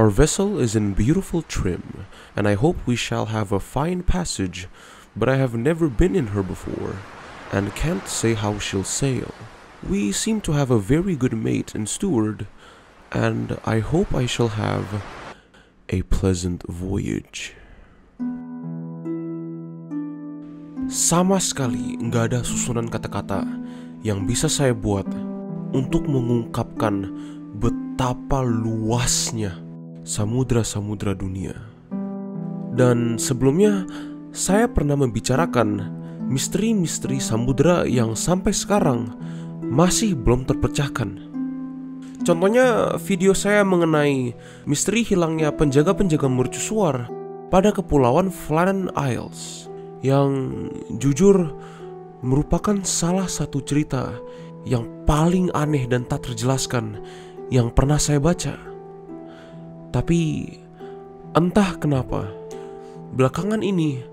Our vessel is in beautiful trim, and I hope we shall have a fine passage, but I have never been in her before, and can't say how she'll sail. We seem to have a very good mate and steward, and I hope I shall have a pleasant voyage. Sama sekali nggak ada susunan kata-kata yang bisa saya buat untuk mengungkapkan betapa luasnya samudra-samudra dunia. Dan sebelumnya saya pernah membicarakan misteri-misteri samudra yang sampai sekarang masih belum terpecahkan. Contohnya video saya mengenai misteri hilangnya penjaga-penjaga mercusuar pada kepulauan Flannan Isles, yang jujur merupakan salah satu cerita yang paling aneh dan tak terjelaskan yang pernah saya baca. Tapi entah kenapa belakangan ini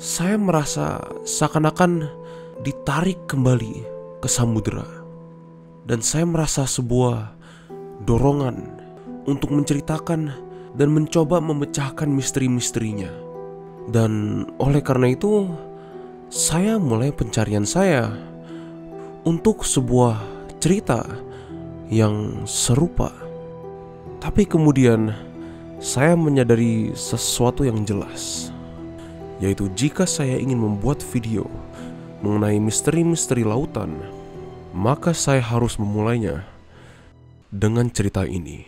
saya merasa seakan-akan ditarik kembali ke samudera, dan saya merasa sebuah dorongan untuk menceritakan dan mencoba memecahkan misteri-misterinya. Dan oleh karena itu saya mulai pencarian saya untuk sebuah cerita yang serupa. Tapi kemudian saya menyadari sesuatu yang jelas, yaitu jika saya ingin membuat video mengenai misteri-misteri lautan, maka saya harus memulainya dengan cerita ini.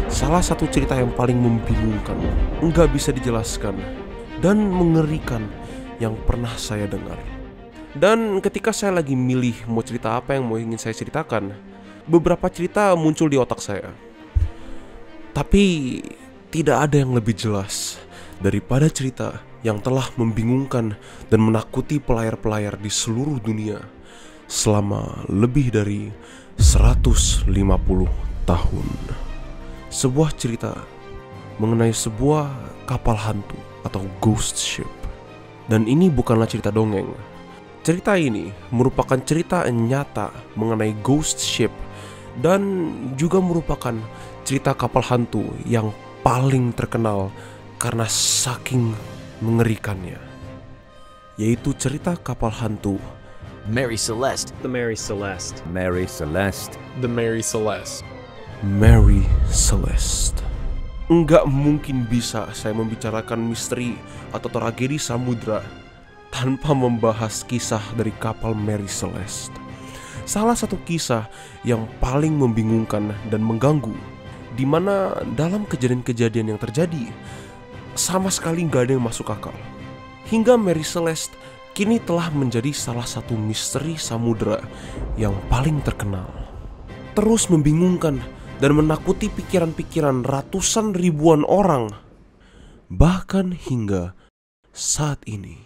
Salah satu cerita yang paling membingungkan, nggak bisa dijelaskan, dan mengerikan yang pernah saya dengar. Dan ketika saya lagi milih mau cerita apa yang ingin saya ceritakan, beberapa cerita muncul di otak saya. Tapi tidak ada yang lebih jelas daripada cerita yang telah membingungkan dan menakuti pelayar-pelayar di seluruh dunia selama lebih dari 150 tahun. Sebuah cerita mengenai sebuah kapal hantu atau ghost ship. Dan ini bukanlah cerita dongeng. Cerita ini merupakan cerita nyata mengenai ghost ship, dan juga merupakan cerita kapal hantu yang paling terkenal karena saking mengerikannya, yaitu cerita kapal hantu Mary Celeste. The Mary Celeste. Mary Celeste. The Mary Celeste. Mary Celeste. Enggak mungkin bisa saya membicarakan misteri atau tragedi samudra tanpa membahas kisah dari kapal Mary Celeste. Salah satu kisah yang paling membingungkan dan mengganggu, di mana dalam kejadian-kejadian yang terjadi sama sekali nggak ada yang masuk akal. Hingga Mary Celeste kini telah menjadi salah satu misteri samudra yang paling terkenal. Terus membingungkan dan menakuti pikiran-pikiran ratusan ribuan orang, bahkan hingga saat ini.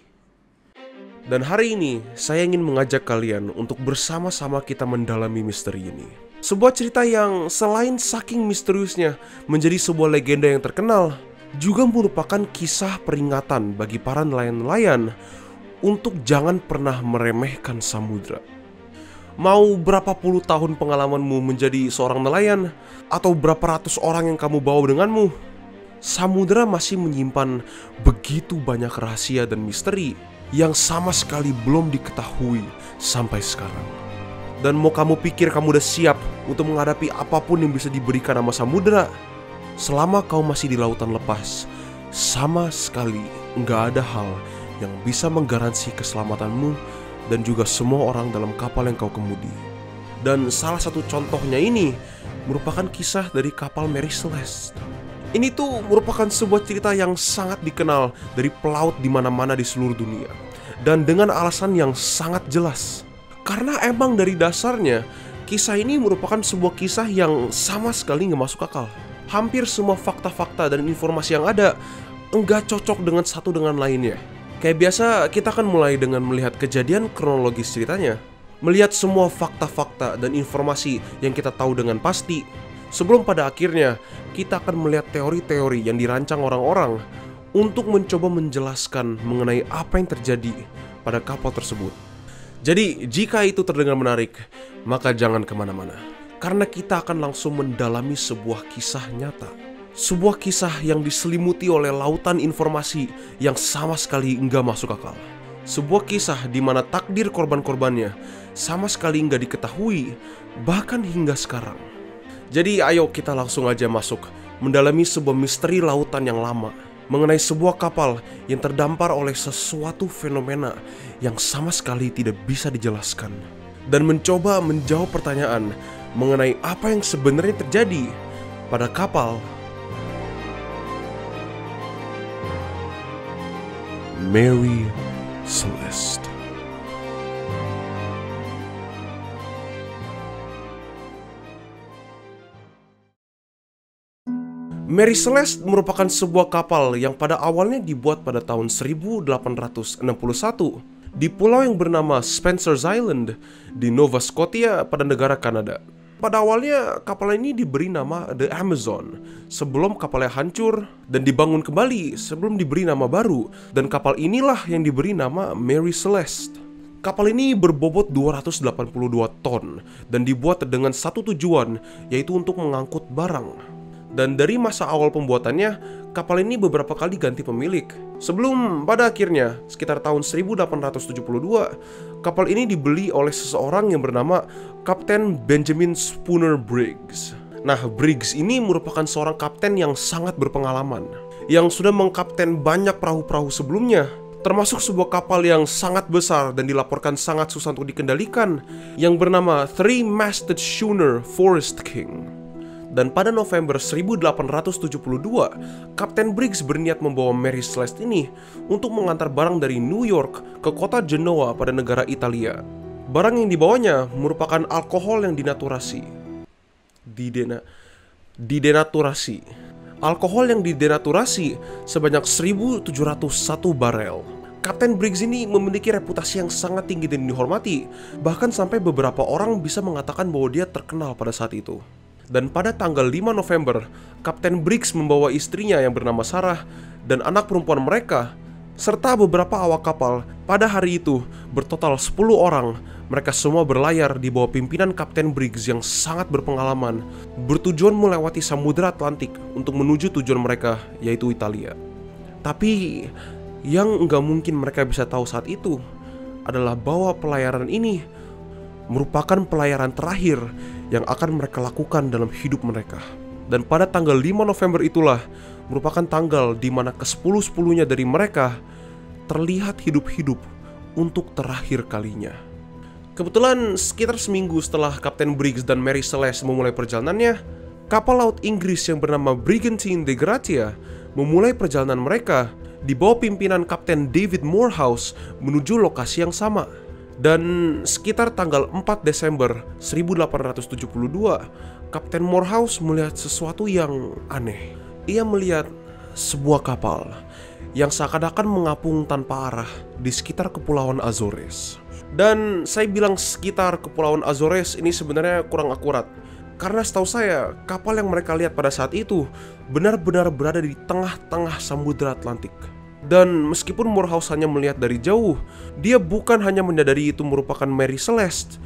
Dan hari ini saya ingin mengajak kalian untuk bersama-sama kita mendalami misteri ini. Sebuah cerita yang selain saking misteriusnya menjadi sebuah legenda yang terkenal, juga merupakan kisah peringatan bagi para nelayan-nelayan untuk jangan pernah meremehkan samudra. Mau berapa puluh tahun pengalamanmu menjadi seorang nelayan, atau berapa ratus orang yang kamu bawa denganmu, samudra masih menyimpan begitu banyak rahasia dan misteri yang sama sekali belum diketahui sampai sekarang. Dan mau kamu pikir kamu udah siap untuk menghadapi apapun yang bisa diberikan sama samudra, selama kau masih di lautan lepas, sama sekali nggak ada hal yang bisa menggaransi keselamatanmu dan juga semua orang dalam kapal yang kau kemudi. Dan salah satu contohnya ini merupakan kisah dari kapal Mary Celeste. Ini tuh merupakan sebuah cerita yang sangat dikenal dari pelaut di mana-mana di seluruh dunia, dan dengan alasan yang sangat jelas. Karena emang dari dasarnya kisah ini merupakan sebuah kisah yang sama sekali nggak masuk akal. Hampir semua fakta-fakta dan informasi yang ada nggak cocok dengan satu dengan lainnya. Kayak biasa kita akan mulai dengan melihat kejadian kronologis ceritanya, melihat semua fakta-fakta dan informasi yang kita tahu dengan pasti, sebelum pada akhirnya kita akan melihat teori-teori yang dirancang orang-orang untuk mencoba menjelaskan mengenai apa yang terjadi pada kapal tersebut. Jadi jika itu terdengar menarik, maka jangan kemana-mana. karena kita akan langsung mendalami sebuah kisah nyata. Sebuah kisah yang diselimuti oleh lautan informasi yang sama sekali enggak masuk akal. Sebuah kisah di mana takdir korban-korbannya sama sekali enggak diketahui, bahkan hingga sekarang. Jadi ayo kita langsung aja masuk mendalami sebuah misteri lautan yang lama, mengenai sebuah kapal yang terdampar oleh sesuatu fenomena yang sama sekali tidak bisa dijelaskan, dan mencoba menjawab pertanyaan mengenai apa yang sebenarnya terjadi pada kapal Mary Celeste. Mary Celeste merupakan sebuah kapal yang pada awalnya dibuat pada tahun 1861 di pulau yang bernama Spencer's Island di Nova Scotia pada negara Kanada. Pada awalnya kapal ini diberi nama The Amazon sebelum kapalnya hancur dan dibangun kembali sebelum diberi nama baru, dan kapal inilah yang diberi nama Mary Celeste. Kapal ini berbobot 282 ton dan dibuat dengan satu tujuan, yaitu untuk mengangkut barang. Dan dari masa awal pembuatannya, kapal ini beberapa kali ganti pemilik. Sebelum pada akhirnya, sekitar tahun 1872, kapal ini dibeli oleh seseorang yang bernama Kapten Benjamin Spooner Briggs. Nah, Briggs ini merupakan seorang kapten yang sangat berpengalaman, yang sudah mengkapten banyak perahu-perahu sebelumnya, termasuk sebuah kapal yang sangat besar dan dilaporkan sangat susah untuk dikendalikan, yang bernama Three-Masted Schooner Forest King. Dan pada November 1872, Kapten Briggs berniat membawa Mary Celeste ini untuk mengantar barang dari New York ke kota Genoa pada negara Italia. Barang yang dibawanya merupakan alkohol yang dinaturasi. Alkohol yang didenaturasi sebanyak 1.701 barel. Kapten Briggs ini memiliki reputasi yang sangat tinggi dan dihormati, bahkan sampai beberapa orang bisa mengatakan bahwa dia terkenal pada saat itu. Dan pada tanggal 5 November, Kapten Briggs membawa istrinya yang bernama Sarah dan anak perempuan mereka, serta beberapa awak kapal. Pada hari itu, bertotal 10 orang. Mereka semua berlayar di bawah pimpinan Kapten Briggs yang sangat berpengalaman, bertujuan melewati Samudra Atlantik untuk menuju tujuan mereka, yaitu Italia. Tapi, yang nggak mungkin mereka bisa tahu saat itu adalah bahwa pelayaran ini merupakan pelayaran terakhir yang akan mereka lakukan dalam hidup mereka. Dan pada tanggal 5 November itulah merupakan tanggal di mana ke-10-10-nya dari mereka terlihat hidup-hidup untuk terakhir kalinya. Kebetulan sekitar seminggu setelah Kapten Briggs dan Mary Celeste memulai perjalanannya, kapal laut Inggris yang bernama Brigantine de Gratia memulai perjalanan mereka di bawah pimpinan Kapten David Morehouse menuju lokasi yang sama. Dan sekitar tanggal 4 Desember 1872, Kapten Morehouse melihat sesuatu yang aneh. Ia melihat sebuah kapal yang seakan-akan mengapung tanpa arah di sekitar Kepulauan Azores. Dan saya bilang sekitar Kepulauan Azores ini sebenarnya kurang akurat, karena setahu saya kapal yang mereka lihat pada saat itu benar-benar berada di tengah-tengah Samudra Atlantik. Dan meskipun Morehouse hanya melihat dari jauh, dia bukan hanya menyadari itu merupakan Mary Celeste,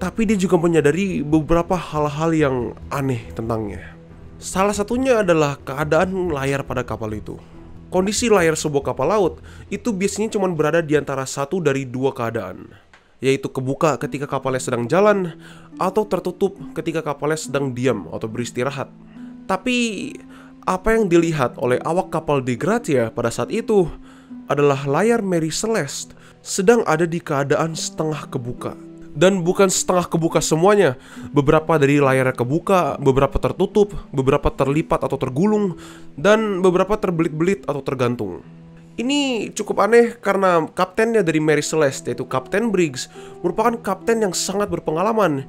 tapi dia juga menyadari beberapa hal-hal yang aneh tentangnya. Salah satunya adalah keadaan layar pada kapal itu. Kondisi layar sebuah kapal laut itu biasanya cuma berada di antara satu dari dua keadaan, yaitu kebuka ketika kapalnya sedang jalan, atau tertutup ketika kapalnya sedang diam atau beristirahat. Tapi apa yang dilihat oleh awak kapal de Gratia pada saat itu adalah layar Mary Celeste sedang ada di keadaan setengah kebuka. Dan bukan setengah kebuka semuanya, beberapa dari layarnya kebuka, beberapa tertutup, beberapa terlipat atau tergulung, dan beberapa terbelit-belit atau tergantung. Ini cukup aneh karena kaptennya dari Mary Celeste, yaitu Kapten Briggs, merupakan kapten yang sangat berpengalaman,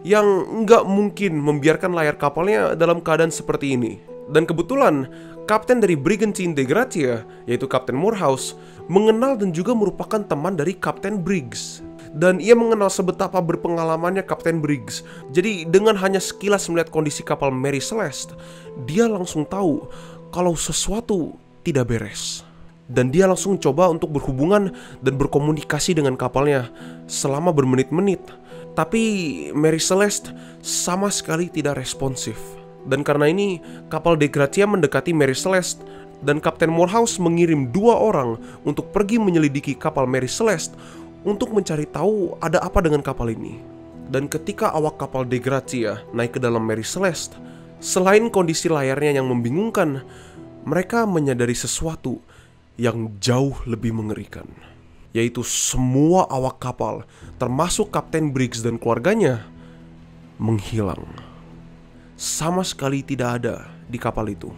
yang nggak mungkin membiarkan layar kapalnya dalam keadaan seperti ini. Dan kebetulan, kapten dari Brigantine de Gratia, yaitu Kapten Morehouse, mengenal dan juga merupakan teman dari Kapten Briggs. Dan ia mengenal sebetapa berpengalamannya Kapten Briggs. Jadi dengan hanya sekilas melihat kondisi kapal Mary Celeste, dia langsung tahu kalau sesuatu tidak beres. Dan dia langsung coba untuk berhubungan dan berkomunikasi dengan kapalnya selama bermenit-menit. Tapi Mary Celeste sama sekali tidak responsif. Dan karena ini, kapal De Gratia mendekati Mary Celeste dan Kapten Morehouse mengirim 2 orang untuk pergi menyelidiki kapal Mary Celeste untuk mencari tahu ada apa dengan kapal ini. Dan ketika awak kapal De Gratia naik ke dalam Mary Celeste, selain kondisi layarnya yang membingungkan, mereka menyadari sesuatu yang jauh lebih mengerikan, yaitu semua awak kapal, termasuk Kapten Briggs dan keluarganya, menghilang. Sama sekali tidak ada di kapal itu.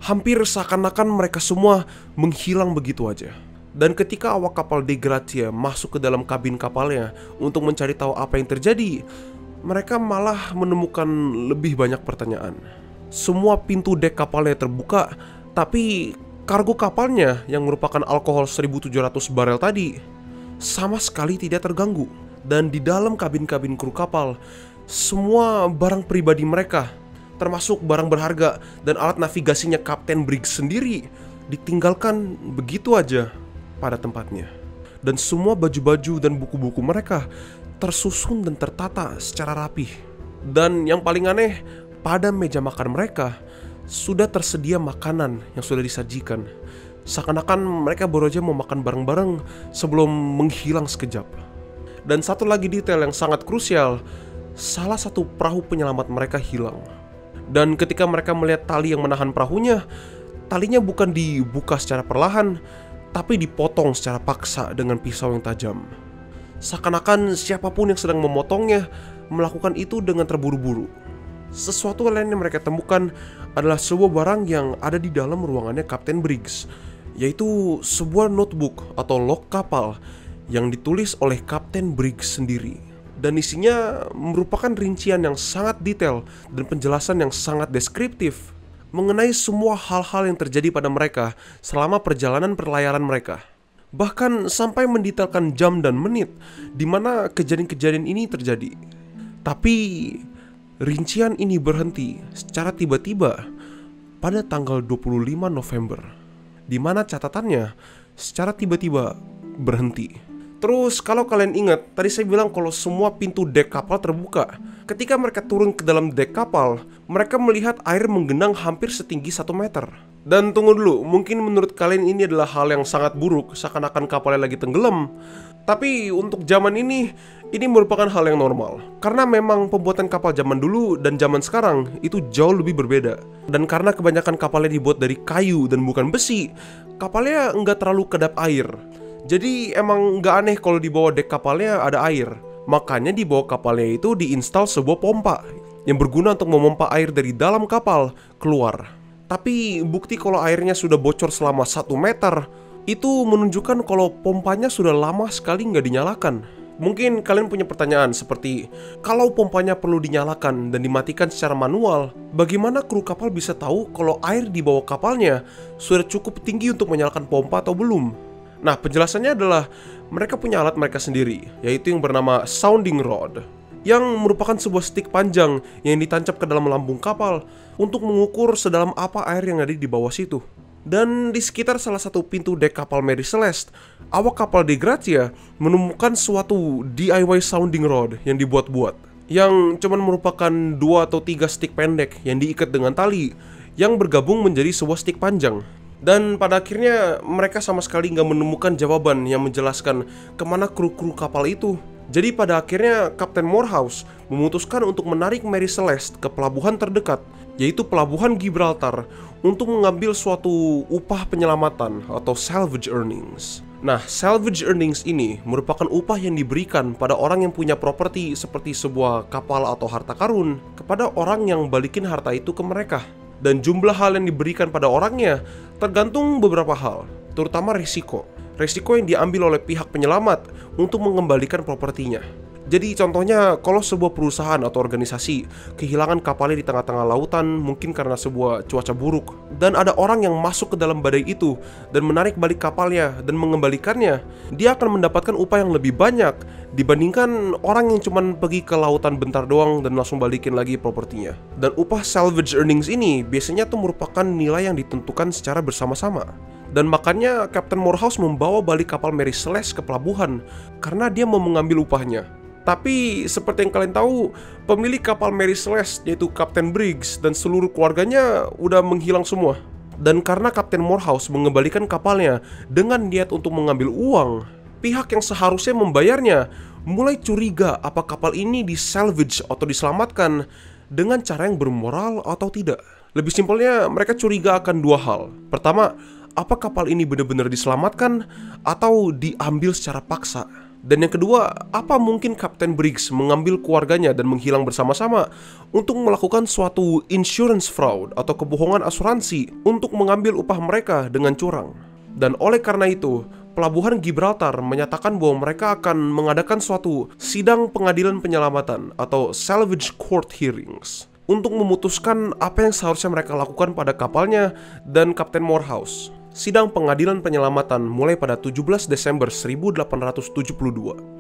Hampir seakan-akan mereka semua menghilang begitu aja. Dan ketika awak kapal De Gratia masuk ke dalam kabin kapalnya untuk mencari tahu apa yang terjadi, mereka malah menemukan lebih banyak pertanyaan. Semua pintu dek kapalnya terbuka, tapi kargo kapalnya yang merupakan alkohol 1.700 barel tadi sama sekali tidak terganggu. Dan di dalam kabin-kabin kru kapal, semua barang pribadi mereka, termasuk barang berharga dan alat navigasinya Kapten Briggs sendiri, ditinggalkan begitu aja pada tempatnya. Dan semua baju-baju dan buku-buku mereka tersusun dan tertata secara rapih. Dan yang paling aneh, pada meja makan mereka sudah tersedia makanan yang sudah disajikan. Seakan-akan mereka baru aja mau makan bareng-bareng sebelum menghilang sekejap. Dan satu lagi detail yang sangat krusial, salah satu perahu penyelamat mereka hilang. Dan ketika mereka melihat tali yang menahan perahunya, talinya bukan dibuka secara perlahan, tapi dipotong secara paksa dengan pisau yang tajam. Seakan-akan siapapun yang sedang memotongnya melakukan itu dengan terburu-buru. Sesuatu lain yang mereka temukan adalah sebuah barang yang ada di dalam ruangannya Kapten Briggs, yaitu sebuah notebook atau log kapal yang ditulis oleh Kapten Briggs sendiri. Dan isinya merupakan rincian yang sangat detail dan penjelasan yang sangat deskriptif mengenai semua hal-hal yang terjadi pada mereka selama perjalanan perlayaran mereka. Bahkan sampai mendetailkan jam dan menit di mana kejadian-kejadian ini terjadi. Tapi rincian ini berhenti secara tiba-tiba pada tanggal 25 November, di mana catatannya secara tiba-tiba berhenti. Terus kalau kalian ingat, tadi saya bilang kalau semua pintu dek kapal terbuka. Ketika mereka turun ke dalam dek kapal, mereka melihat air menggenang hampir setinggi 1 meter. Dan tunggu dulu, mungkin menurut kalian ini adalah hal yang sangat buruk, seakan-akan kapalnya lagi tenggelam. Tapi untuk zaman ini merupakan hal yang normal. Karena memang pembuatan kapal zaman dulu dan zaman sekarang itu jauh lebih berbeda. Dan karena kebanyakan kapalnya dibuat dari kayu dan bukan besi, kapalnya nggak terlalu kedap air. Jadi emang nggak aneh kalau di bawah dek kapalnya ada air. Makanya di bawah kapalnya itu diinstal sebuah pompa yang berguna untuk memompa air dari dalam kapal keluar. Tapi bukti kalau airnya sudah bocor selama 1 meter itu menunjukkan kalau pompanya sudah lama sekali nggak dinyalakan. Mungkin kalian punya pertanyaan seperti, kalau pompanya perlu dinyalakan dan dimatikan secara manual, bagaimana kru kapal bisa tahu kalau air di bawah kapalnya sudah cukup tinggi untuk menyalakan pompa atau belum? Nah, penjelasannya adalah mereka punya alat mereka sendiri, yaitu yang bernama sounding rod, yang merupakan sebuah stik panjang yang ditancap ke dalam lambung kapal untuk mengukur sedalam apa air yang ada di bawah situ. Dan di sekitar salah satu pintu dek kapal Mary Celeste, awak kapal De Gratia menemukan suatu DIY sounding rod yang dibuat-buat, yang cuman merupakan 2 atau 3 stik pendek yang diikat dengan tali yang bergabung menjadi sebuah stik panjang. Dan pada akhirnya mereka sama sekali nggak menemukan jawaban yang menjelaskan kemana kru-kru kapal itu. Jadi pada akhirnya Kapten Morehouse memutuskan untuk menarik Mary Celeste ke pelabuhan terdekat, yaitu Pelabuhan Gibraltar, untuk mengambil suatu upah penyelamatan atau salvage earnings. Nah, salvage earnings ini merupakan upah yang diberikan pada orang yang punya properti seperti sebuah kapal atau harta karun kepada orang yang balikin harta itu ke mereka. Dan jumlah hal yang diberikan pada orangnya tergantung beberapa hal, terutama risiko. Risiko yang diambil oleh pihak penyelamat untuk mengembalikan propertinya. Jadi contohnya kalau sebuah perusahaan atau organisasi kehilangan kapalnya di tengah-tengah lautan mungkin karena sebuah cuaca buruk, dan ada orang yang masuk ke dalam badai itu dan menarik balik kapalnya dan mengembalikannya, dia akan mendapatkan upah yang lebih banyak dibandingkan orang yang cuma pergi ke lautan bentar doang dan langsung balikin lagi propertinya. Dan upah salvage earnings ini biasanya tuh merupakan nilai yang ditentukan secara bersama-sama. Dan makanya Kapten Morehouse membawa balik kapal Mary Celeste ke pelabuhan karena dia mau mengambil upahnya. Tapi seperti yang kalian tahu, pemilik kapal Mary Celeste yaitu Kapten Briggs dan seluruh keluarganya udah menghilang semua. Dan karena Kapten Morehouse mengembalikan kapalnya dengan niat untuk mengambil uang, pihak yang seharusnya membayarnya mulai curiga apa kapal ini disalvage atau diselamatkan dengan cara yang bermoral atau tidak. Lebih simpelnya, mereka curiga akan dua hal. Pertama, apa kapal ini benar-benar diselamatkan atau diambil secara paksa? Dan yang kedua, apa mungkin Kapten Briggs mengambil keluarganya dan menghilang bersama-sama untuk melakukan suatu insurance fraud atau kebohongan asuransi untuk mengambil upah mereka dengan curang. Dan oleh karena itu, Pelabuhan Gibraltar menyatakan bahwa mereka akan mengadakan suatu sidang pengadilan penyelamatan atau salvage court hearings untuk memutuskan apa yang seharusnya mereka lakukan pada kapalnya dan Kapten Morehouse. Sidang pengadilan penyelamatan mulai pada 17 Desember 1872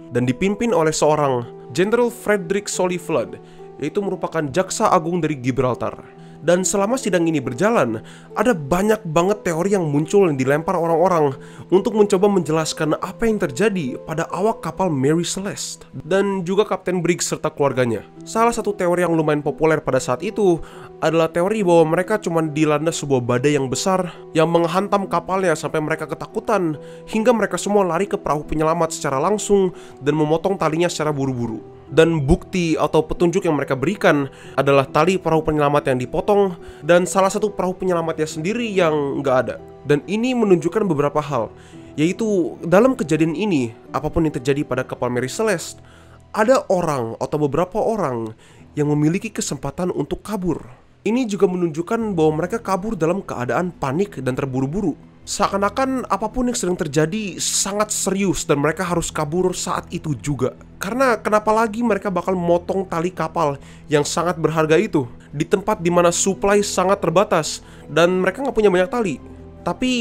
dan dipimpin oleh seorang Jenderal Frederick Solly Flood, yaitu merupakan jaksa agung dari Gibraltar. Dan selama sidang ini berjalan, ada banyak banget teori yang muncul dan dilempar orang-orang untuk mencoba menjelaskan apa yang terjadi pada awak kapal Mary Celeste dan juga Kapten Briggs serta keluarganya. Salah satu teori yang lumayan populer pada saat itu adalah teori bahwa mereka cuma dilanda sebuah badai yang besar yang menghantam kapalnya sampai mereka ketakutan hingga mereka semua lari ke perahu penyelamat secara langsung dan memotong talinya secara buru-buru. Dan bukti atau petunjuk yang mereka berikan adalah tali perahu penyelamat yang dipotong dan salah satu perahu penyelamatnya sendiri yang nggak ada. Dan ini menunjukkan beberapa hal, yaitu dalam kejadian ini, apapun yang terjadi pada kapal Mary Celeste, ada orang atau beberapa orang yang memiliki kesempatan untuk kabur. Ini juga menunjukkan bahwa mereka kabur dalam keadaan panik dan terburu-buru. Seakan-akan apapun yang sedang terjadi sangat serius dan mereka harus kabur saat itu juga. Karena kenapa lagi mereka bakal memotong tali kapal yang sangat berharga itu di tempat dimana supply sangat terbatas dan mereka nggak punya banyak tali. Tapi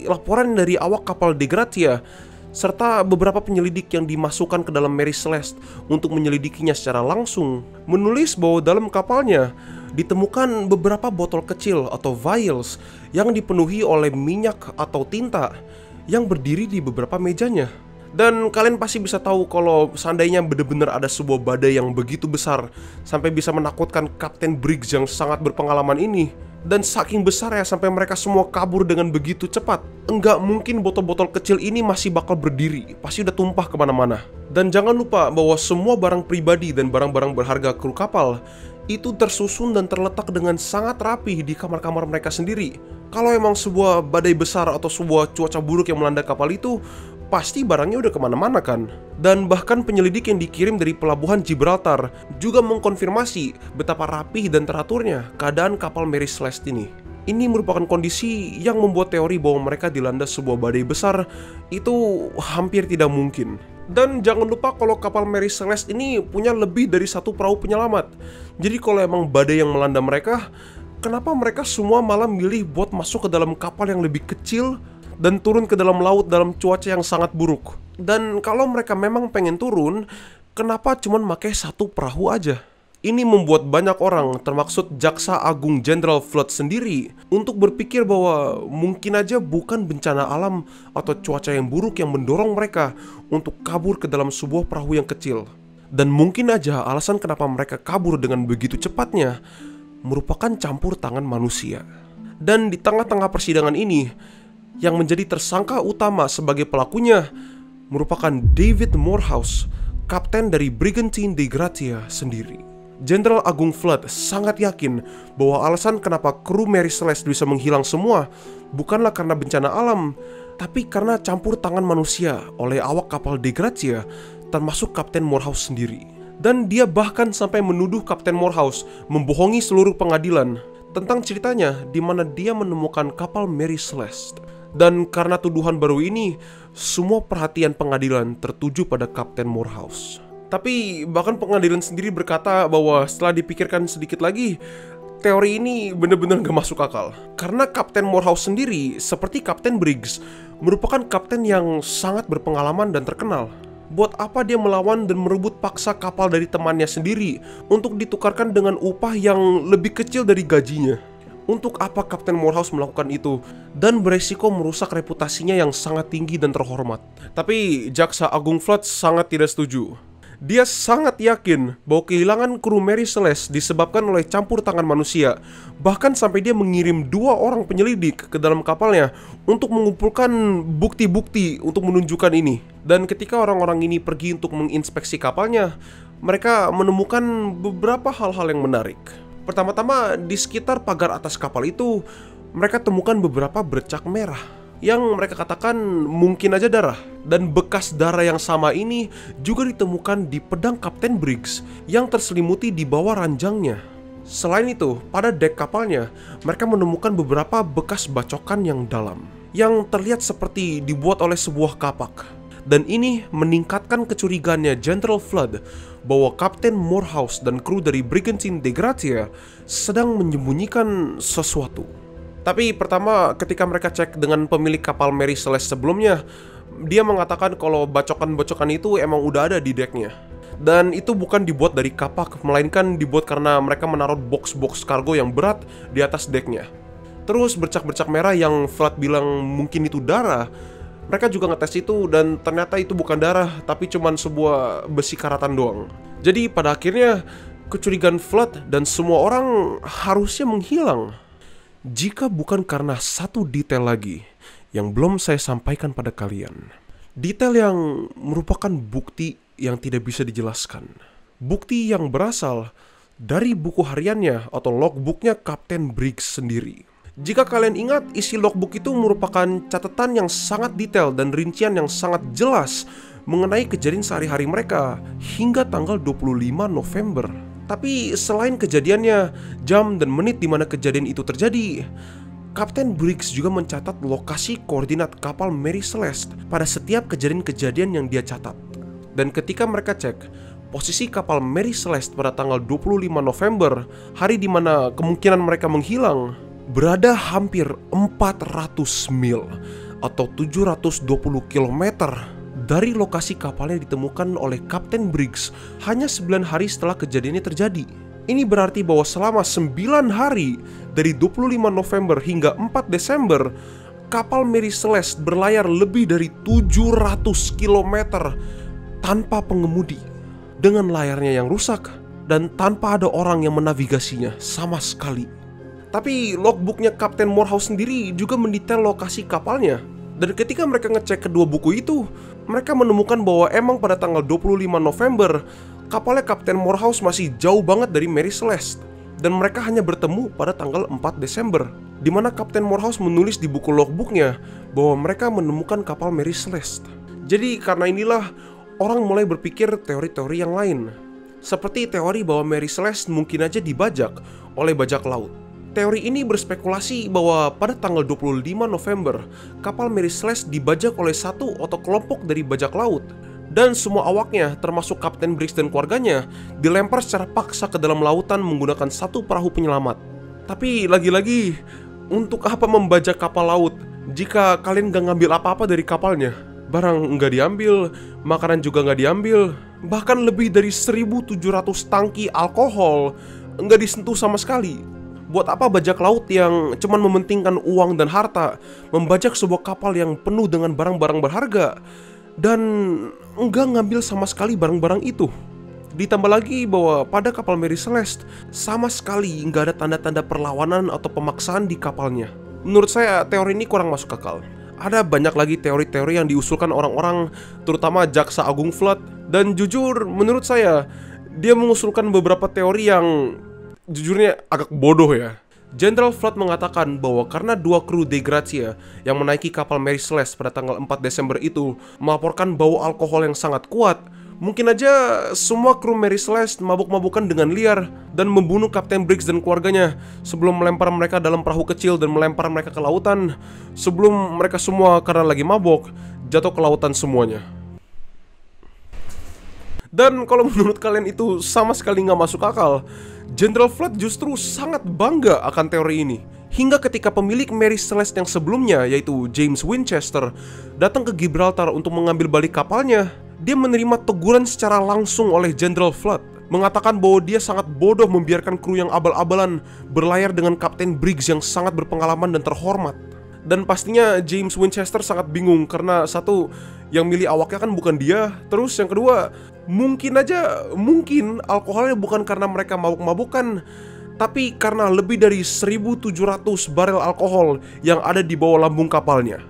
laporan dari awak kapal De Gratia serta beberapa penyelidik yang dimasukkan ke dalam Mary Celeste untuk menyelidikinya secara langsung menulis bahwa dalam kapalnya ditemukan beberapa botol kecil atau vials yang dipenuhi oleh minyak atau tinta yang berdiri di beberapa mejanya. Dan kalian pasti bisa tahu kalau seandainya benar-benar ada sebuah badai yang begitu besar sampai bisa menakutkan Kapten Briggs yang sangat berpengalaman ini, dan saking besar ya sampai mereka semua kabur dengan begitu cepat, enggak mungkin botol-botol kecil ini masih bakal berdiri, pasti udah tumpah kemana-mana. Dan jangan lupa bahwa semua barang pribadi dan barang-barang berharga kru kapal itu tersusun dan terletak dengan sangat rapi di kamar-kamar mereka sendiri. Kalau emang sebuah badai besar atau sebuah cuaca buruk yang melanda kapal itu, pasti barangnya udah kemana-mana kan. Dan bahkan penyelidik yang dikirim dari pelabuhan Gibraltar juga mengkonfirmasi betapa rapih dan teraturnya keadaan kapal Mary Celeste ini. Ini merupakan kondisi yang membuat teori bahwa mereka dilanda sebuah badai besar itu hampir tidak mungkin. Dan jangan lupa kalau kapal Mary Celeste ini punya lebih dari satu perahu penyelamat. Jadi kalau emang badai yang melanda mereka, kenapa mereka semua malah milih buat masuk ke dalam kapal yang lebih kecil dan turun ke dalam laut dalam cuaca yang sangat buruk? Dan kalau mereka memang pengen turun, kenapa cuma pakai satu perahu aja? Ini membuat banyak orang, termaksud Jaksa Agung Jenderal Flood sendiri, untuk berpikir bahwa mungkin aja bukan bencana alam atau cuaca yang buruk yang mendorong mereka untuk kabur ke dalam sebuah perahu yang kecil. Dan mungkin aja alasan kenapa mereka kabur dengan begitu cepatnya merupakan campur tangan manusia. Dan di tengah-tengah persidangan ini, yang menjadi tersangka utama sebagai pelakunya merupakan David Morehouse, kapten dari Brigantine De Gratia sendiri. Jenderal Agung Flood sangat yakin bahwa alasan kenapa kru Mary Celeste bisa menghilang semua bukanlah karena bencana alam, tapi karena campur tangan manusia oleh awak kapal De Gratia, termasuk Kapten Morehouse sendiri. Dan dia bahkan sampai menuduh Kapten Morehouse membohongi seluruh pengadilan tentang ceritanya di mana dia menemukan kapal Mary Celeste. Dan karena tuduhan baru ini, semua perhatian pengadilan tertuju pada Kapten Morehouse. Tapi bahkan pengadilan sendiri berkata bahwa setelah dipikirkan sedikit lagi, teori ini benar-benar gak masuk akal. Karena Kapten Morehouse sendiri, seperti Kapten Briggs, merupakan kapten yang sangat berpengalaman dan terkenal. Buat apa dia melawan dan merebut paksa kapal dari temannya sendiri untuk ditukarkan dengan upah yang lebih kecil dari gajinya? Untuk apa Kapten Morehouse melakukan itu dan beresiko merusak reputasinya yang sangat tinggi dan terhormat? Tapi Jaksa Agung Flood sangat tidak setuju. Dia sangat yakin bahwa kehilangan kru Mary Celeste disebabkan oleh campur tangan manusia. Bahkan sampai dia mengirim 2 orang penyelidik ke dalam kapalnya untuk mengumpulkan bukti-bukti untuk menunjukkan ini. Dan ketika orang-orang ini pergi untuk menginspeksi kapalnya, mereka menemukan beberapa hal-hal yang menarik. Pertama-tama, di sekitar pagar atas kapal itu, mereka temukan beberapa bercak merah yang mereka katakan mungkin aja darah. Dan bekas darah yang sama ini juga ditemukan di pedang Kapten Briggs yang terselimuti di bawah ranjangnya. Selain itu, pada dek kapalnya, mereka menemukan beberapa bekas bacokan yang dalam yang terlihat seperti dibuat oleh sebuah kapak. Dan ini meningkatkan kecurigaannya General Flood bahwa Kapten Morehouse dan kru dari Brigantine de Gratia sedang menyembunyikan sesuatu. Tapi pertama, ketika mereka cek dengan pemilik kapal Mary Celeste sebelumnya, dia mengatakan kalau bacokan-bacokan itu emang udah ada di deknya. Dan itu bukan dibuat dari kapak, melainkan dibuat karena mereka menaruh box-box kargo yang berat di atas deknya. Terus bercak-bercak merah yang Flood bilang mungkin itu darah, mereka juga ngetes itu dan ternyata itu bukan darah, tapi cuman sebuah besi karatan doang. Jadi pada akhirnya, kecurigaan Flood dan semua orang harusnya menghilang. Jika bukan karena satu detail lagi yang belum saya sampaikan pada kalian. Detail yang merupakan bukti yang tidak bisa dijelaskan. Bukti yang berasal dari buku hariannya atau logbooknya Kapten Briggs sendiri. Jika kalian ingat, isi logbook itu merupakan catatan yang sangat detail dan rincian yang sangat jelas mengenai kejadian sehari-hari mereka hingga tanggal 25 November. Tapi selain kejadiannya, jam dan menit di mana kejadian itu terjadi, Kapten Briggs juga mencatat lokasi koordinat kapal Mary Celeste pada setiap kejadian-kejadian yang dia catat. Dan ketika mereka cek posisi kapal Mary Celeste pada tanggal 25 November, hari di mana kemungkinan mereka menghilang, berada hampir 400 mil atau 720 km dari lokasi kapalnya ditemukan oleh Kapten Briggs hanya 9 hari setelah kejadiannya terjadi. Ini berarti bahwa selama 9 hari dari 25 November hingga 4 Desember, kapal Mary Celeste berlayar lebih dari 700 km tanpa pengemudi, dengan layarnya yang rusak dan tanpa ada orang yang menavigasinya sama sekali. Tapi logbooknya Kapten Morehouse sendiri juga mendetail lokasi kapalnya. Dan ketika mereka ngecek kedua buku itu, mereka menemukan bahwa emang pada tanggal 25 November, kapalnya Kapten Morehouse masih jauh banget dari Mary Celeste. Dan mereka hanya bertemu pada tanggal 4 Desember, di mana Kapten Morehouse menulis di buku logbooknya bahwa mereka menemukan kapal Mary Celeste. Jadi karena inilah, orang mulai berpikir teori-teori yang lain. Seperti teori bahwa Mary Celeste mungkin aja dibajak oleh bajak laut. Teori ini berspekulasi bahwa pada tanggal 25 November, kapal Mary Celeste dibajak oleh satu atau kelompok dari bajak laut. Dan semua awaknya, termasuk Kapten Briggs dan keluarganya, dilempar secara paksa ke dalam lautan menggunakan satu perahu penyelamat. Tapi lagi-lagi, untuk apa membajak kapal laut jika kalian gak ngambil apa-apa dari kapalnya? Barang nggak diambil, makanan juga nggak diambil, bahkan lebih dari 1.700 tangki alkohol nggak disentuh sama sekali. Buat apa bajak laut yang cuman mementingkan uang dan harta membajak sebuah kapal yang penuh dengan barang-barang berharga dan enggak ngambil sama sekali barang-barang itu? Ditambah lagi bahwa pada kapal Mary Celeste sama sekali nggak ada tanda-tanda perlawanan atau pemaksaan di kapalnya. Menurut saya teori ini kurang masuk akal. Ada banyak lagi teori-teori yang diusulkan orang-orang, terutama Jaksa Agung Flood. Dan jujur menurut saya, dia mengusulkan beberapa teori yang jujurnya agak bodoh ya. General Flood mengatakan bahwa karena 2 kru de Gratia yang menaiki kapal Mary Celeste pada tanggal 4 Desember itu melaporkan bau alkohol yang sangat kuat, mungkin aja semua kru Mary Celeste mabuk-mabukan dengan liar dan membunuh Kapten Briggs dan keluarganya sebelum melempar mereka dalam perahu kecil dan melempar mereka ke lautan, sebelum mereka semua karena lagi mabuk jatuh ke lautan semuanya. Dan kalau menurut kalian itu sama sekali nggak masuk akal, General Flood justru sangat bangga akan teori ini. Hingga ketika pemilik Mary Celeste yang sebelumnya, yaitu James Winchester, datang ke Gibraltar untuk mengambil balik kapalnya, dia menerima teguran secara langsung oleh General Flood, mengatakan bahwa dia sangat bodoh membiarkan kru yang abal-abalan berlayar dengan Kapten Briggs yang sangat berpengalaman dan terhormat. Dan pastinya James Winchester sangat bingung karena satu, yang milih awaknya kan bukan dia. Terus yang kedua, Mungkin alkoholnya bukan karena mereka mabuk-mabukan, tapi karena lebih dari 1.700 barel alkohol yang ada di bawah lambung kapalnya.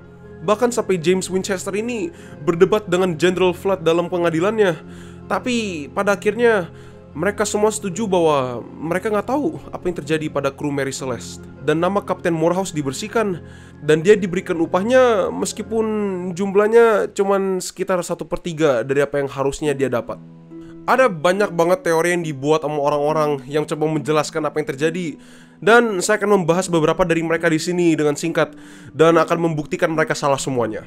Bahkan sampai James Winchester ini berdebat dengan General Flood dalam pengadilannya. Tapi pada akhirnya mereka semua setuju bahwa mereka nggak tahu apa yang terjadi pada kru Mary Celeste. Dan nama Kapten Morehouse dibersihkan, dan dia diberikan upahnya meskipun jumlahnya cuman sekitar 1/3 dari apa yang harusnya dia dapat. Ada banyak banget teori yang dibuat sama orang-orang yang coba menjelaskan apa yang terjadi, dan saya akan membahas beberapa dari mereka di sini dengan singkat dan akan membuktikan mereka salah semuanya.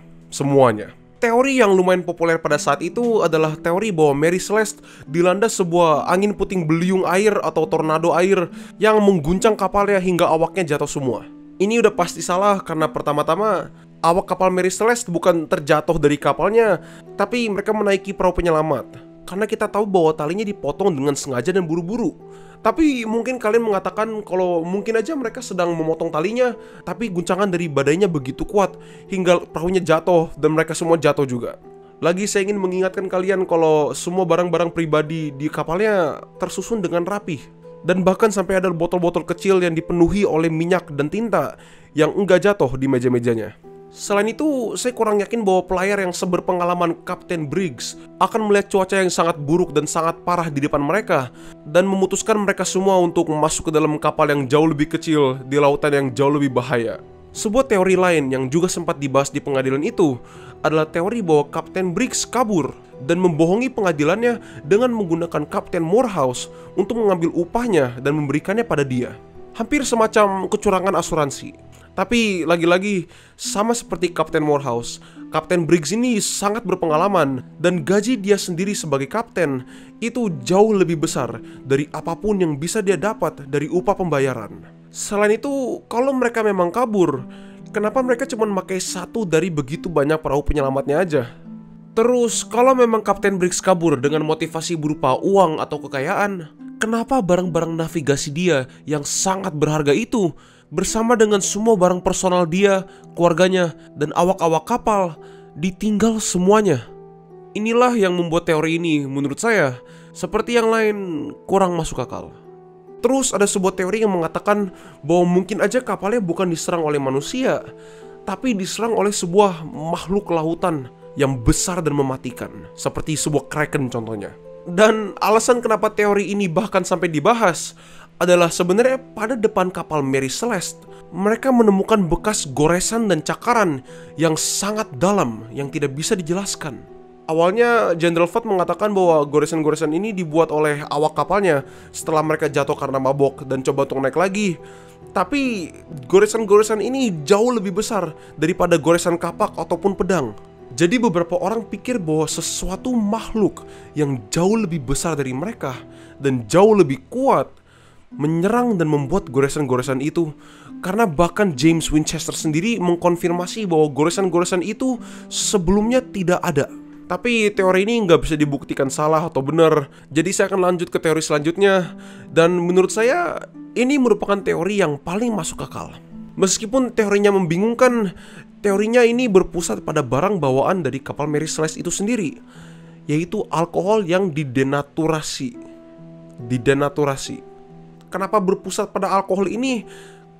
Teori yang lumayan populer pada saat itu adalah teori bahwa Mary Celeste dilanda sebuah angin puting beliung air atau tornado air yang mengguncang kapalnya hingga awaknya jatuh semua. Ini udah pasti salah karena pertama-tama awak kapal Mary Celeste bukan terjatuh dari kapalnya, tapi mereka menaiki perahu penyelamat. Karena kita tahu bahwa talinya dipotong dengan sengaja dan buru-buru. Tapi mungkin kalian mengatakan kalau mungkin aja mereka sedang memotong talinya, tapi guncangan dari badainya begitu kuat hingga perahunya jatuh dan mereka semua jatuh juga. Lagi saya ingin mengingatkan kalian kalau semua barang-barang pribadi di kapalnya tersusun dengan rapih. Dan bahkan sampai ada botol-botol kecil yang dipenuhi oleh minyak dan tinta yang enggak jatuh di meja-mejanya. Selain itu, saya kurang yakin bahwa pelayar yang seberpengalaman Kapten Briggs akan melihat cuaca yang sangat buruk dan sangat parah di depan mereka dan memutuskan mereka semua untuk masuk ke dalam kapal yang jauh lebih kecil di lautan yang jauh lebih bahaya. Sebuah teori lain yang juga sempat dibahas di pengadilan itu adalah teori bahwa Kapten Briggs kabur dan membohongi pengadilannya dengan menggunakan Kapten Morehouse untuk mengambil upahnya dan memberikannya pada dia. Hampir semacam kecurangan asuransi. Tapi lagi-lagi, sama seperti Kapten Morehouse, Kapten Briggs ini sangat berpengalaman dan gaji dia sendiri sebagai kapten itu jauh lebih besar dari apapun yang bisa dia dapat dari upah pembayaran. Selain itu, kalau mereka memang kabur, kenapa mereka cuma pakai satu dari begitu banyak perahu penyelamatnya aja? Terus, kalau memang Kapten Briggs kabur dengan motivasi berupa uang atau kekayaan, kenapa barang-barang navigasi dia yang sangat berharga itu bersama dengan semua barang personal dia, keluarganya, dan awak-awak kapal ditinggal semuanya? Inilah yang membuat teori ini menurut saya seperti yang lain kurang masuk akal. Terus ada sebuah teori yang mengatakan bahwa mungkin aja kapalnya bukan diserang oleh manusia, tapi diserang oleh sebuah makhluk lautan yang besar dan mematikan, seperti sebuah kraken contohnya. Dan alasan kenapa teori ini bahkan sampai dibahas adalah sebenarnya pada depan kapal Mary Celeste, mereka menemukan bekas goresan dan cakaran yang sangat dalam yang tidak bisa dijelaskan. Awalnya General Flood mengatakan bahwa goresan-goresan ini dibuat oleh awak kapalnya setelah mereka jatuh karena mabok dan coba untuk naik lagi. Tapi goresan-goresan ini jauh lebih besar daripada goresan kapak ataupun pedang. Jadi beberapa orang pikir bahwa sesuatu makhluk yang jauh lebih besar dari mereka dan jauh lebih kuat menyerang dan membuat goresan-goresan itu. Karena bahkan James Winchester sendiri mengkonfirmasi bahwa goresan-goresan itu sebelumnya tidak ada. Tapi teori ini nggak bisa dibuktikan salah atau benar. Jadi saya akan lanjut ke teori selanjutnya. Dan menurut saya ini merupakan teori yang paling masuk akal. Meskipun teorinya membingungkan, teorinya ini berpusat pada barang bawaan dari kapal Mary Celeste itu sendiri, yaitu alkohol yang didenaturasi. Kenapa berpusat pada alkohol ini?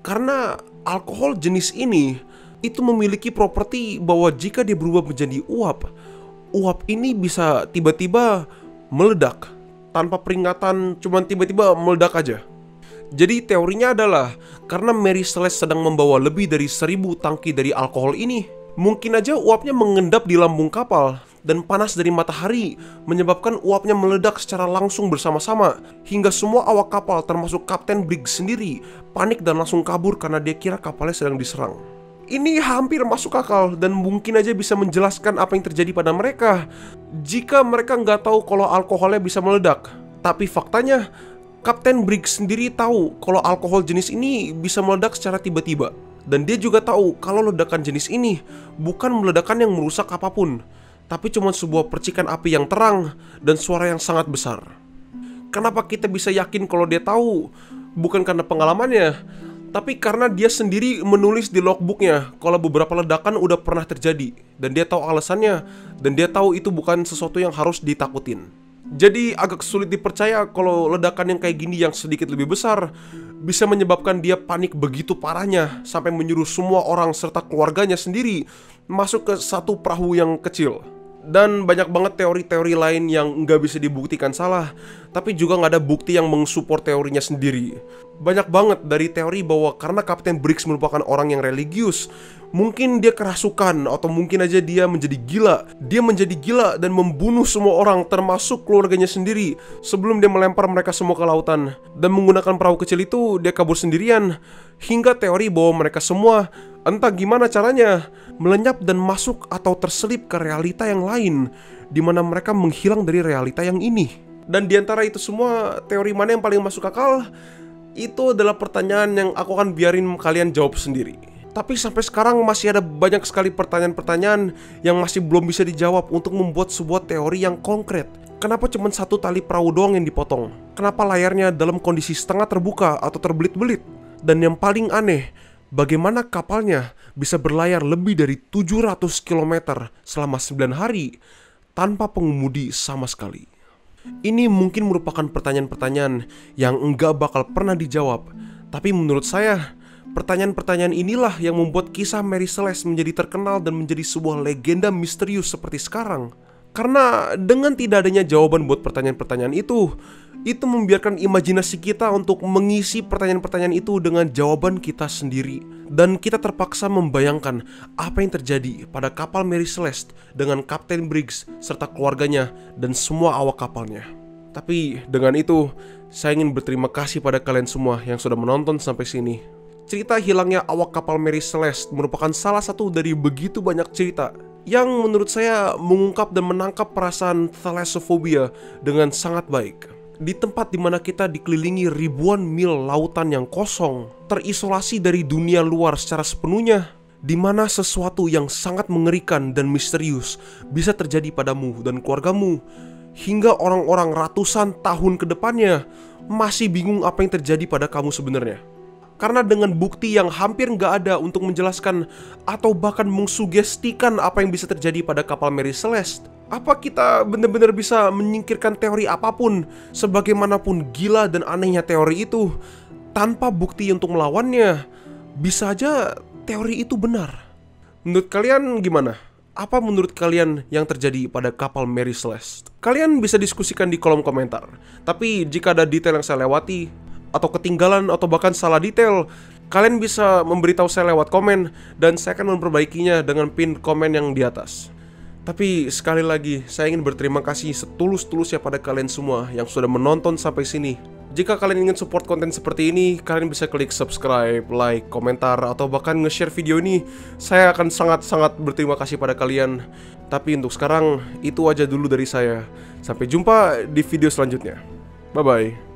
Karena alkohol jenis ini itu memiliki properti bahwa jika dia berubah menjadi uap ini bisa tiba-tiba meledak tanpa peringatan, cuman tiba-tiba meledak aja. Jadi teorinya adalah karena Mary Celeste sedang membawa lebih dari 1.000 tangki dari alkohol ini, mungkin aja uapnya mengendap di lambung kapal dan panas dari matahari menyebabkan uapnya meledak secara langsung bersama-sama hingga semua awak kapal termasuk Kapten Briggs sendiri panik dan langsung kabur karena dia kira kapalnya sedang diserang. Ini hampir masuk akal dan mungkin aja bisa menjelaskan apa yang terjadi pada mereka jika mereka nggak tahu kalau alkoholnya bisa meledak. Tapi faktanya Kapten Briggs sendiri tahu kalau alkohol jenis ini bisa meledak secara tiba-tiba. Dan dia juga tahu kalau ledakan jenis ini bukan ledakan yang merusak apapun, tapi cuma sebuah percikan api yang terang dan suara yang sangat besar. Kenapa kita bisa yakin kalau dia tahu? Bukan karena pengalamannya, tapi karena dia sendiri menulis di logbooknya kalau beberapa ledakan udah pernah terjadi. Dan dia tahu alasannya, dan dia tahu itu bukan sesuatu yang harus ditakutin. Jadi agak sulit dipercaya kalau ledakan yang kayak gini yang sedikit lebih besar bisa menyebabkan dia panik begitu parahnya sampai menyuruh semua orang serta keluarganya sendiri masuk ke satu perahu yang kecil. Dan banyak banget teori-teori lain yang nggak bisa dibuktikan salah, tapi juga nggak ada bukti yang mensupport teorinya sendiri. Banyak banget dari teori bahwa karena Kapten Briggs merupakan orang yang religius, mungkin dia kerasukan atau mungkin aja dia menjadi gila. Dia menjadi gila dan membunuh semua orang termasuk keluarganya sendiri sebelum dia melempar mereka semua ke lautan. Dan menggunakan perahu kecil itu dia kabur sendirian. Hingga teori bahwa mereka semua entah gimana caranya melenyap dan masuk atau terselip ke realita yang lain, di mana mereka menghilang dari realita yang ini. Dan diantara itu semua, teori mana yang paling masuk akal? Itu adalah pertanyaan yang aku akan biarin kalian jawab sendiri. Tapi sampai sekarang masih ada banyak sekali pertanyaan-pertanyaan yang masih belum bisa dijawab untuk membuat sebuah teori yang konkret. Kenapa cuma satu tali perahu doang yang dipotong? Kenapa layarnya dalam kondisi setengah terbuka atau terbelit-belit? Dan yang paling aneh, bagaimana kapalnya bisa berlayar lebih dari 700 km selama 9 hari tanpa pengemudi sama sekali? Ini mungkin merupakan pertanyaan-pertanyaan yang enggak bakal pernah dijawab. Tapi menurut saya, pertanyaan-pertanyaan inilah yang membuat kisah Mary Celeste menjadi terkenal dan menjadi sebuah legenda misterius seperti sekarang. Karena dengan tidak adanya jawaban buat pertanyaan-pertanyaan itu membiarkan imajinasi kita untuk mengisi pertanyaan-pertanyaan itu dengan jawaban kita sendiri. Dan kita terpaksa membayangkan apa yang terjadi pada kapal Mary Celeste dengan Kapten Briggs serta keluarganya dan semua awak kapalnya. Tapi dengan itu, saya ingin berterima kasih pada kalian semua yang sudah menonton sampai sini. Cerita hilangnya awak kapal Mary Celeste merupakan salah satu dari begitu banyak cerita yang menurut saya mengungkap dan menangkap perasaan thalassophobia dengan sangat baik. Di tempat dimana kita dikelilingi ribuan mil lautan yang kosong, terisolasi dari dunia luar secara sepenuhnya, dimana sesuatu yang sangat mengerikan dan misterius bisa terjadi padamu dan keluargamu, hingga orang-orang ratusan tahun ke depannya masih bingung apa yang terjadi pada kamu sebenarnya. Karena dengan bukti yang hampir nggak ada untuk menjelaskan atau bahkan mengsugestikan apa yang bisa terjadi pada kapal Mary Celeste, apa kita benar-benar bisa menyingkirkan teori apapun, sebagaimanapun gila dan anehnya teori itu, tanpa bukti untuk melawannya? Bisa aja teori itu benar. Menurut kalian gimana? Apa menurut kalian yang terjadi pada kapal Mary Celeste? Kalian bisa diskusikan di kolom komentar. Tapi jika ada detail yang saya lewati, atau ketinggalan atau bahkan salah detail, kalian bisa memberitahu saya lewat komen dan saya akan memperbaikinya dengan pin komen yang di atas. Tapi sekali lagi, saya ingin berterima kasih setulus-tulusnya pada kalian semua yang sudah menonton sampai sini. Jika kalian ingin support konten seperti ini, kalian bisa klik subscribe, like, komentar, atau bahkan nge-share video ini. Saya akan sangat-sangat berterima kasih pada kalian. Tapi untuk sekarang, itu aja dulu dari saya. Sampai jumpa di video selanjutnya. Bye-bye.